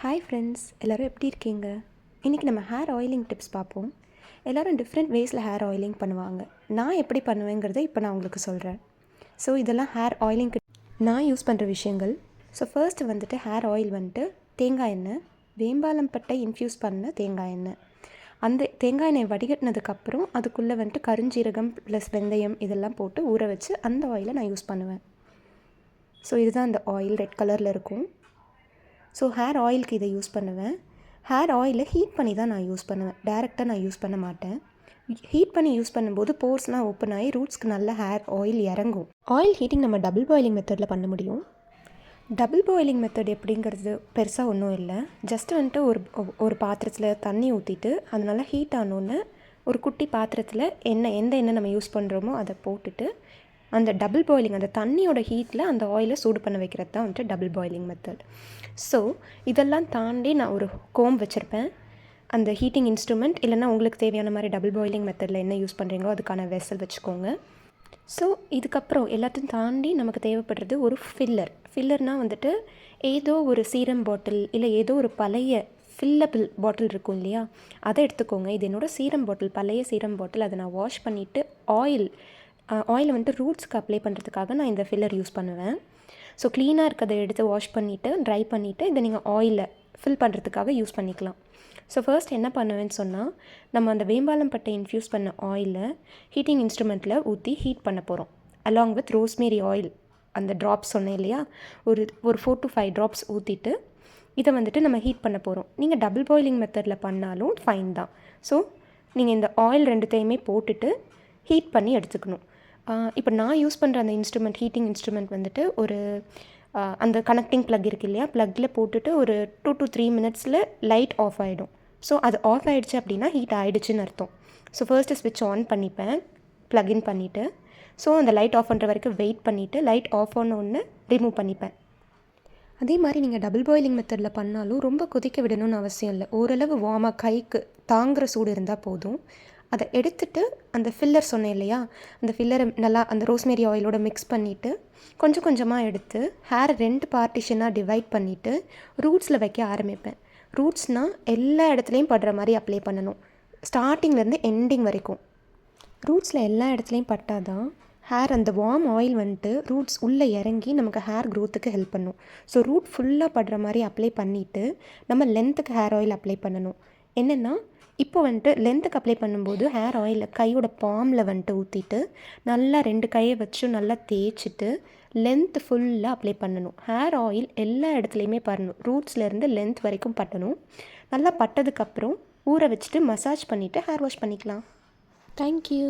Hi friends, எல்லோரும் எப்படி இருக்கீங்க? இன்றைக்கி நம்ம ஹேர் ஆயிலிங் டிப்ஸ் பார்ப்போம். எல்லோரும் டிஃப்ரெண்ட் வேஸில் ஹேர் ஆயிலிங் பண்ணுவாங்க. நான் எப்படி பண்ணுவேங்கிறத இப்போ நான் உங்களுக்கு சொல்கிறேன். ஸோ இதெல்லாம் ஹேர் ஆயிலிங்க்கு நான் யூஸ் பண்ணுற விஷயங்கள். ஸோ ஃபர்ஸ்ட்டு வந்துட்டு ஹேர் ஆயில் வந்துட்டு தேங்காய் எண்ணெய், வேம்பாலம்பட்டை இன்ஃப்யூஸ் பண்ண தேங்காய் எண்ணெய். அந்த தேங்காய் எண்ணெய் வடிகட்டினதுக்கப்புறம் அதுக்குள்ளே வந்துட்டு கருஞ்சீரகம் ப்ளஸ் வெந்தயம் இதெல்லாம் போட்டு ஊற வச்சு அந்த ஆயிலை நான் யூஸ் பண்ணுவேன். ஸோ இதுதான் அந்த ஆயில் ரெட் கலரில் இருக்கும். ஸோ ஹேர் ஆயிலுக்கு இதை யூஸ் பண்ணுவேன். ஹேர் ஆயிலை ஹீட் பண்ணி தான் நான் யூஸ் பண்ணுவேன். டேரெக்டாக நான் யூஸ் பண்ண மாட்டேன். ஹீட் பண்ணி யூஸ் பண்ணும்போது போர்ஸ்லாம் ஓப்பன் ஆகி ரூட்ஸ்க்கு நல்ல ஹேர் ஆயில் இறங்கும். ஆயில் ஹீட்டிங் நம்ம டபுள் பாயிலிங் மெத்தடில் பண்ண முடியும். டபுள் பாயிலிங் மெத்தட் எப்படிங்கிறது பெருசாக ஒன்றும் இல்லை. ஜஸ்ட்டு வந்துட்டு ஒரு பாத்திரத்தில் தண்ணி ஊற்றிட்டு அது நல்லா ஹீட் ஆனோன்னு ஒரு குட்டி பாத்திரத்தில் எந்த எண்ணெய் நம்ம யூஸ் பண்ணுறோமோ அதை போட்டுட்டு அந்த டபுள் பாயிலிங் அந்த தண்ணியோட ஹீட்டில் அந்த ஆயிலை சூடு பண்ண வைக்கிறது தான் வந்துட்டு டபுள் பாயிலிங் மெத்தட். ஸோ இதெல்லாம் தாண்டி நான் ஒரு கோம் வச்சுருப்பேன், அந்த ஹீட்டிங் இன்ஸ்ட்ருமெண்ட், இல்லைனா உங்களுக்கு தேவையான மாதிரி டபுள் பாயிலிங் மெத்தடில் என்ன யூஸ் பண்ணுறீங்களோ அதுக்கான வெசல் வச்சுக்கோங்க. ஸோ இதுக்கப்புறம் எல்லாத்தையும் தாண்டி நமக்கு தேவைப்படுறது ஒரு ஃபில்லர்னால் வந்துட்டு ஏதோ ஒரு சீரம் பாட்டில் இல்லை ஏதோ ஒரு பழைய ஃபில்லபிள் பாட்டில் இருக்கும் இல்லையா, அதை எடுத்துக்கோங்க. இது என்னோடய சீரம் பாட்டில், பழைய சீரம் பாட்டில். அதை நான் வாஷ் பண்ணிவிட்டு ஆயிலை வந்துட்டு ரூட்ஸ்க்கு அப்ளை பண்ணுறதுக்காக நான் இந்த ஃபில்லர் யூஸ் பண்ணுவேன். ஸோ க்ளீனாக இருக்கிறத எடுத்து வாஷ் பண்ணிவிட்டு ட்ரை பண்ணிவிட்டு இதை நீங்கள் ஆயிலை ஃபில் பண்ணுறதுக்காக யூஸ் பண்ணிக்கலாம். ஸோ ஃபர்ஸ்ட் என்ன பண்ணுவேன்னு சொன்னால், நம்ம அந்த வேம்பாலம்பட்டை இன்ஃப்யூஸ் பண்ண ஆயிலை ஹீட்டிங் இன்ஸ்ட்ருமெண்ட்டில் ஊற்றி ஹீட் பண்ண போகிறோம். அலாங் வித் ரோஸ்மேரி ஆயில், அந்த ட்ராப்ஸ் சொன்னேன் இல்லையா, ஒரு 4 to 5 ட்ராப்ஸ் ஊற்றிட்டு இதை வந்துட்டு நம்ம ஹீட் பண்ண போகிறோம். நீங்கள் டபுள் பாயிலிங் மெத்தடில் பண்ணாலும் ஃபைன் தான். ஸோ நீங்கள் இந்த ஆயில் ரெண்டுத்தையுமே போட்டுட்டு ஹீட் பண்ணி எடுத்துக்கணும். இப்போ நான் யூஸ் பண்ணுற அந்த இன்ஸ்ட்ருமெண்ட், ஹீட்டிங் இன்ஸ்ட்ருமெண்ட் வந்துட்டு ஒரு அந்த கனெக்டிங் ப்ளக் இருக்குது இல்லையா, ப்ளக்கில் போட்டுட்டு ஒரு 2 to 3 மினிட்ஸில் லைட் ஆஃப் ஆகிடும். ஸோ அது ஆஃப் ஆகிடுச்சு அப்படின்னா ஹீட் ஆகிடுச்சின்னு அர்த்தம். ஸோ ஃபர்ஸ்ட்டு ஸ்விட்ச் ஆன் பண்ணிப்பேன், ப்ளக்இன் பண்ணிவிட்டு. ஸோ அந்த லைட் ஆஃப் பண்ணுற வரைக்கும் வெயிட் பண்ணிவிட்டு லைட் ஆஃப் ஆன ஒன்று ரிமூவ் பண்ணிப்பேன். அதே மாதிரி நீங்கள் டபுள் பாயிலிங் மெத்தடில் பண்ணாலும் ரொம்ப கொதிக்க விடணும்னு அவசியம் இல்லை. ஓரளவு வார்மாக கைக்கு தாங்குகிற சூடு இருந்தால் போதும். அதை எடுத்துகிட்டு அந்த ஃபில்லர் சொன்னேன் இல்லையா, அந்த ஃபில்லரை நல்லா அந்த ரோஸ்மேரி ஆயிலோட மிக்ஸ் பண்ணிவிட்டு கொஞ்சம் கொஞ்சமாக எடுத்து ஹேர் 2 பார்ட்டிஷனாக டிவைட் பண்ணிவிட்டு ரூட்ஸில் வைக்க ஆரம்பிப்பேன். ரூட்ஸ்னால் எல்லா இடத்துலையும் படுற மாதிரி அப்ளை பண்ணணும், ஸ்டார்டிங்லேருந்து எண்டிங் வரைக்கும். ரூட்ஸில் எல்லா இடத்துலையும் பட்டால் தான் ஹேர் அந்த வார்ம் ஆயில் வந்துட்டு ரூட்ஸ் உள்ளே இறங்கி நமக்கு ஹேர் க்ரோத்துக்கு ஹெல்ப் பண்ணும். ஸோ ரூட் ஃபுல்லாக படுற மாதிரி அப்ளை பண்ணிவிட்டு நம்ம லென்த்துக்கு ஹேர் ஆயில் அப்ளை பண்ணணும். என்னென்னா, இப்போ வந்துட்டு லென்த்துக்கு அப்ளை பண்ணும்போது ஹேர் ஆயிலை கையோட பாமில் வந்துட்டு ஊற்றிட்டு நல்லா 2 கையை வச்சு நல்லா தேய்ச்சிட்டு லென்த்து ஃபுல்லாக அப்ளை பண்ணணும். ஹேர் ஆயில் எல்லா இடத்துலையுமே படணும், ரூட்ஸ்லேருந்து லென்த் வரைக்கும் பட்டணும். நல்லா பட்டதுக்கப்புறம் ஊற வச்சுட்டு மசாஜ் பண்ணிவிட்டு ஹேர் வாஷ் பண்ணிக்கலாம். தேங்க்யூ.